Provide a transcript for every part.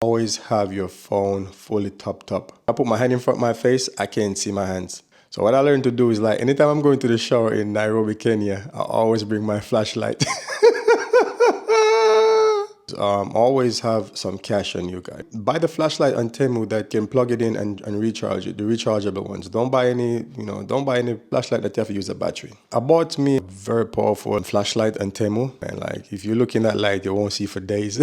Always have your phone fully topped up. I put my hand in front of my face, I can't see my hands. So what I learned to do is, like, anytime I'm going to the shower in Nairobi, Kenya, I always bring my flashlight. Always have some cash on you guys. Buy the flashlight on Temu that can plug it in and recharge it, the rechargeable ones. Don't buy any, don't buy any flashlight that you have to use a battery. I bought me a very powerful flashlight on Temu, and like, if you look in that light, you won't see for days.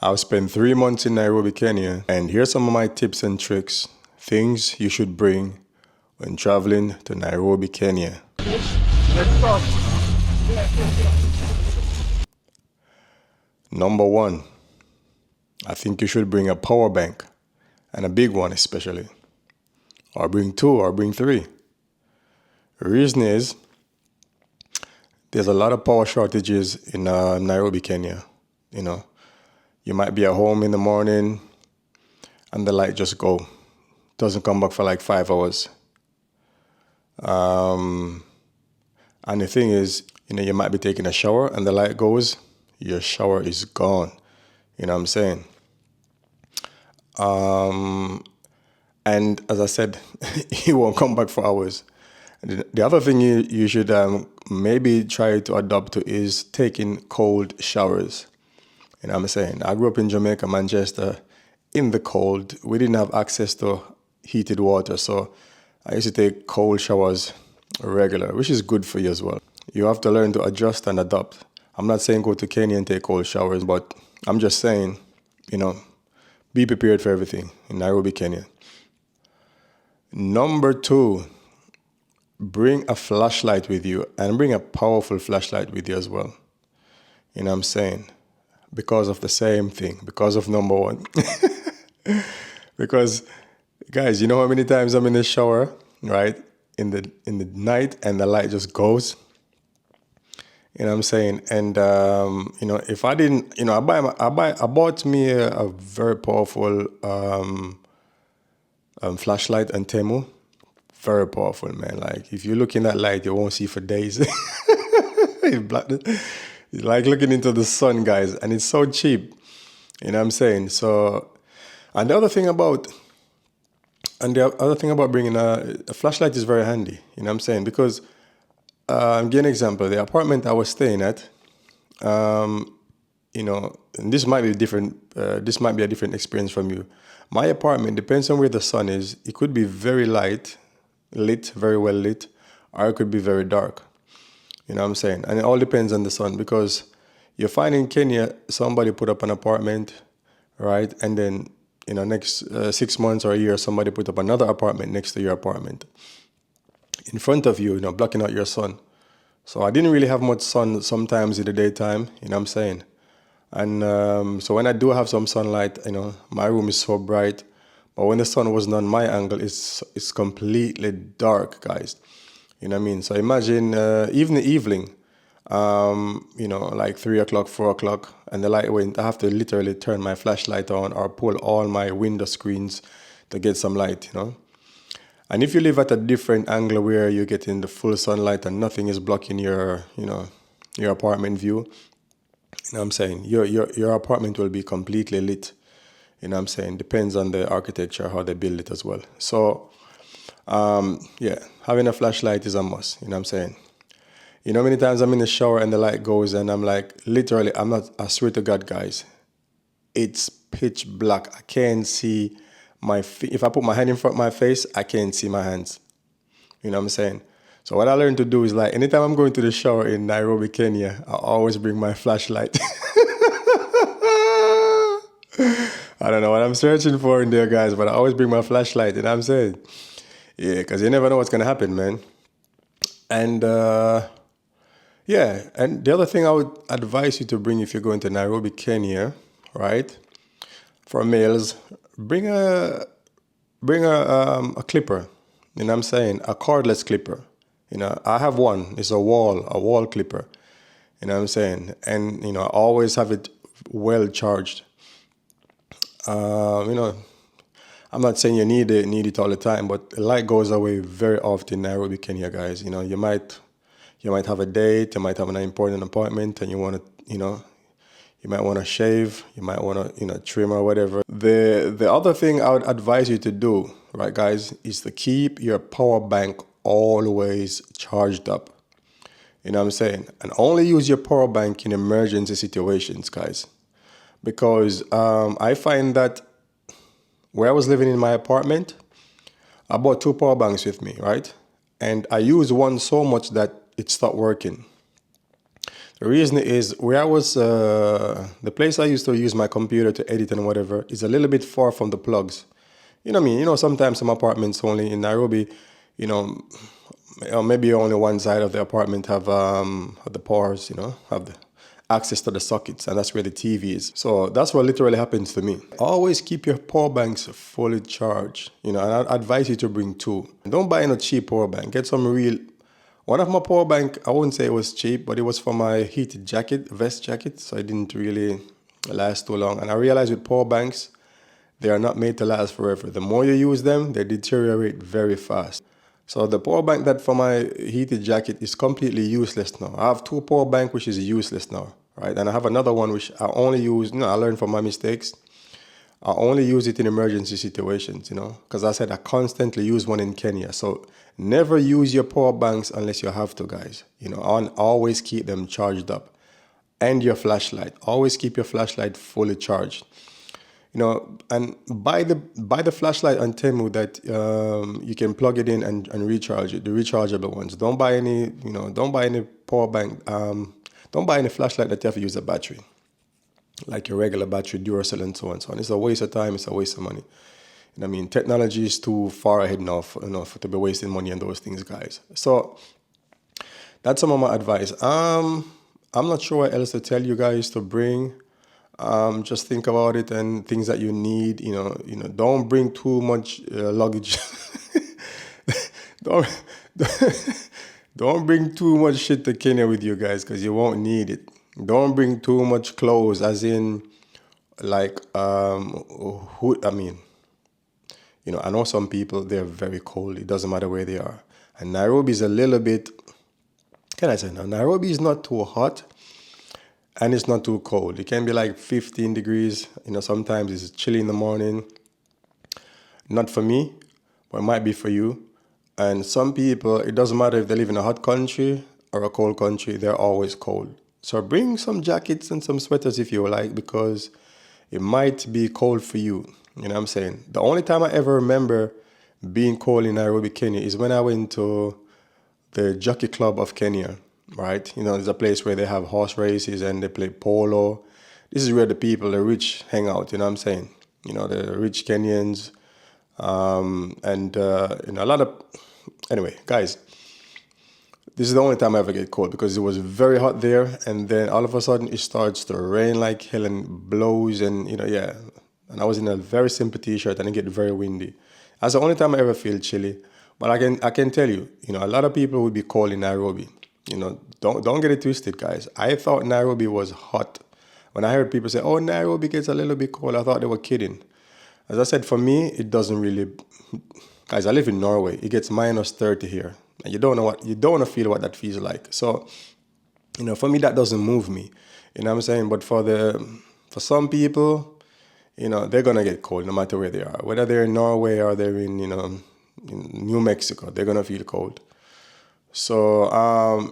I've spent 3 months in Nairobi, Kenya, and here's some of my tips and tricks, things you should bring when traveling to Nairobi, Kenya. Number 1, I think you should bring a power bank, and a big one especially, or bring 2 or bring 3. The reason is, there's a lot of power shortages in Nairobi, Kenya. You might be at home in the morning and the light just go. Doesn't come back for like 5 hours. And the thing is, you might be taking a shower and the light goes, your shower is gone. You know what I'm saying? And as I said, it won't come back for hours. The other thing you should maybe try to adopt to is taking cold showers. You know what I'm saying? I grew up in Jamaica, Manchester, in the cold. We didn't have access to heated water, so I used to take cold showers regular, which is good for you as well. You have to learn to adjust and adapt. I'm not saying go to Kenya and take cold showers, but I'm just saying, be prepared for everything in Nairobi, Kenya. Number 2, bring a flashlight with you, and bring a powerful flashlight with you as well. You know what I'm saying? Because of the same thing, because of number 1. Because, guys, you know how many times I'm in the shower, right? In the night, and the light just goes. You know what I'm saying? And if I didn't, I bought me a very powerful flashlight on Temu. Very powerful, man. Like, if you look in that light, you won't see for days. It's like looking into the sun, guys, and it's so cheap. You know what I'm saying? So, and the other thing about bringing a flashlight is very handy. You know what I'm saying? Because, give an example. The apartment I was staying at, and this might be different. This might be a different experience from you. My apartment, depends on where the sun is. It could be very lit, very well lit, or it could be very dark. You know what I'm saying? And it all depends on the sun, because you find in Kenya, somebody put up an apartment, right? And then, next 6 months or a year, somebody put up another apartment next to your apartment in front of you, blocking out your sun. So I didn't really have much sun sometimes in the daytime, you know what I'm saying? And so when I do have some sunlight, my room is so bright. But when the sun wasn't on my angle, it's completely dark, guys. You know what I mean? So imagine even the evening, like 3 o'clock, 4 o'clock, and the light went. I have to literally turn my flashlight on or pull all my window screens to get some light, And if you live at a different angle where you're getting the full sunlight and nothing is blocking your apartment view, you know what I'm saying? Your apartment will be completely lit. You know what I'm saying? Depends on the architecture, how they build it as well. So, having a flashlight is a must. You know what I'm saying? Many times I'm in the shower and the light goes and I'm like, literally, I swear to God, guys, it's pitch black. I can't see my feet. If I put my hand in front of my face, I can't see my hands. You know what I'm saying? So what I learned to do is, like, anytime I'm going to the shower in Nairobi, Kenya, I always bring my flashlight. I don't know what I'm searching for in there, guys, but I always bring my flashlight, you know what I'm saying? Yeah, because you never know what's going to happen, man. And, and the other thing I would advise you to bring if you're going to Nairobi, Kenya, right? For males, bring a clipper, you know what I'm saying? A cordless clipper. I have one. It's a wall clipper. You know what I'm saying? And, I always have it well charged. I'm not saying you need it all the time, but the light goes away very often in Nairobi, Kenya, guys. You might have a date, you might have an important appointment, and you You might want to shave, you might want to, trim or whatever. The other thing I would advise you to do, right, guys, is to keep your power bank always charged up. You know what I'm saying? And only use your power bank in emergency situations, guys. Because I find that where I was living in my apartment, I bought 2 power banks with me, right? And I used one so much that it stopped working. The reason is where I was, the place I used to use my computer to edit and whatever is a little bit far from the plugs. You know what I mean? Sometimes some apartments only in Nairobi, maybe only one side of the apartment have the powers, have the access to the sockets, and that's where the TV is. So that's what literally happens to me. Always keep your power banks fully charged, and I advise you to bring 2. Don't buy no cheap power bank. Get some real. One of my power bank, I wouldn't say it was cheap, but it was for my heated jacket, vest jacket, so it didn't really last too long. And I realized with power banks, they are not made to last forever. The more you use them, they deteriorate very fast. So the power bank that for my heated jacket is completely useless now. I have 2 power bank which is useless now, right? And I have another one which I only use, I learned from my mistakes. I only use it in emergency situations, because I said I constantly use one in Kenya. So never use your power banks unless you have to, guys. Always keep them charged up. And your flashlight. Always keep your flashlight fully charged. And buy the flashlight on Temu that you can plug it in and recharge it, the rechargeable ones. Don't buy any, don't buy any power bank, don't buy any flashlight that you have to use a battery, like your regular battery, Duracell and so on and so on. It's a waste of time, it's a waste of money. Technology is too far ahead now to be wasting money on those things, guys. So that's some of my advice. I'm not sure what else to tell you guys to bring. Just think about it and things that you need. Don't bring too much luggage. don't don't bring too much shit to Kenya with you guys, because you won't need it. Don't bring too much clothes, as in like I know some people, they're very cold. It doesn't matter where they are. And Nairobi is a little bit, can I say now? Nairobi is not too hot. And it's not too cold. It can be like 15 degrees. Sometimes it's chilly in the morning. Not for me, but it might be for you. And some people, it doesn't matter if they live in a hot country or a cold country, they're always cold. So bring some jackets and some sweaters if you like, because it might be cold for you. You know what I'm saying? The only time I ever remember being cold in Nairobi, Kenya is when I went to the Jockey Club of Kenya. Right? There's a place where they have horse races and they play polo. This is where the rich hang out, you know what I'm saying? The rich Kenyans. A lot of... Anyway, guys, this is the only time I ever get cold, because it was very hot there, and then all of a sudden it starts to rain like hell and blows, and, And I was in a very simple t-shirt and it get very windy. That's the only time I ever feel chilly. But I can tell you, a lot of people would be cold in Nairobi. Don't get it twisted, guys. I thought Nairobi was hot. When I heard people say, "Oh, Nairobi gets a little bit cold," I thought they were kidding. As I said, for me, it doesn't really. Guys, I live in Norway. It gets minus 30 here, and you don't want to feel what that feels like. So, for me, that doesn't move me. You know what I'm saying? But for some people, they're gonna get cold no matter where they are. Whether they're in Norway or they're in New Mexico, they're gonna feel cold. So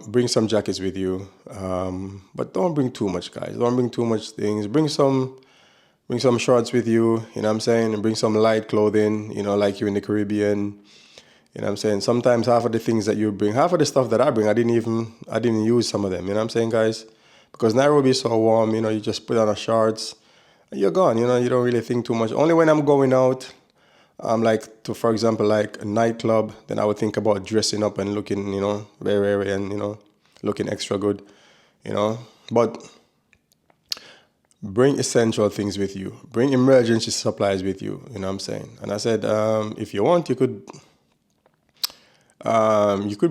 bring some jackets with you, but don't bring too much, guys. Don't bring too much things. Bring some shorts with you, you know what I'm saying? And bring some light clothing, like you're in the Caribbean. You know what I'm saying? Sometimes half of the things that you bring, half of the stuff that I bring, I didn't use some of them, you know what I'm saying, guys? Because Nairobi is so warm, you just put on a shorts and you're gone, you don't really think too much. Only when I'm going out, for example, like a nightclub, then I would think about dressing up and looking, very, and, looking extra good, But bring essential things with you. Bring emergency supplies with you, you know what I'm saying? And I said, if you want, you could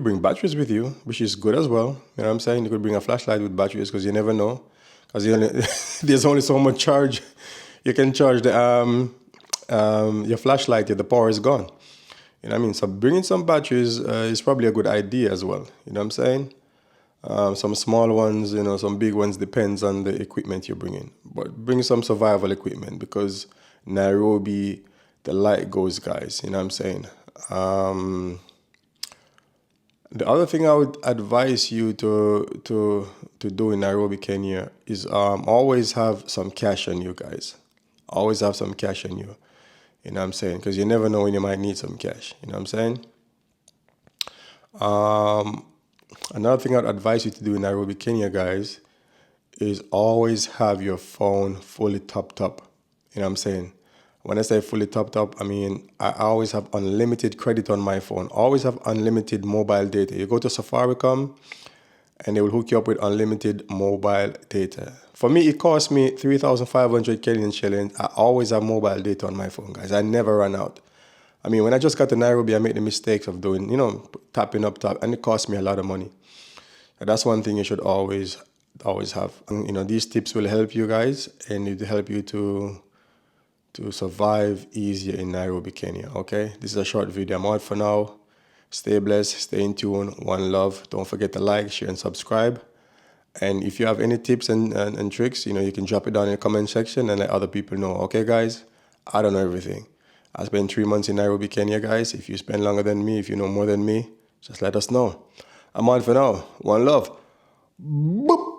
bring batteries with you, which is good as well. You know what I'm saying? You could bring a flashlight with batteries, because you never know. Because there's only so much charge you can charge your flashlight if the power is gone. You know what I mean? So bringing some batteries is probably a good idea as well. You know what I'm saying? Some small ones, some big ones, depends on the equipment you're bringing. But bring some survival equipment because Nairobi, the light goes, guys. You know what I'm saying? The other thing I would advise you to do in Nairobi, Kenya, is always have some cash on you, guys. Always have some cash on you. You know what I'm saying? Because you never know when you might need some cash. You know what I'm saying? Another thing I'd advise you to do in Nairobi, Kenya, guys, is always have your phone fully topped up. You know what I'm saying? When I say fully topped up, I mean I always have unlimited credit on my phone. Always have unlimited mobile data. You go to Safaricom and they will hook you up with unlimited mobile data. For me, it costs me 3,500 Kenyan shillings. I always have mobile data on my phone, guys. I never run out. I mean, when I just got to Nairobi, I made the mistakes of doing, tapping up top, and it cost me a lot of money. And that's one thing you should always have. And, these tips will help you guys, and it will help you to survive easier in Nairobi, Kenya. Okay, this is a short video. I'm out for now. Stay blessed, stay in tune. One love. Don't forget to like, share, and subscribe. And if you have any tips and tricks, you can drop it down in the comment section and let other people know. Okay, guys, I don't know everything. I spent 3 months in Nairobi, Kenya, guys. If you spend longer than me, if you know more than me, just let us know. I'm on for now. One love. Boop.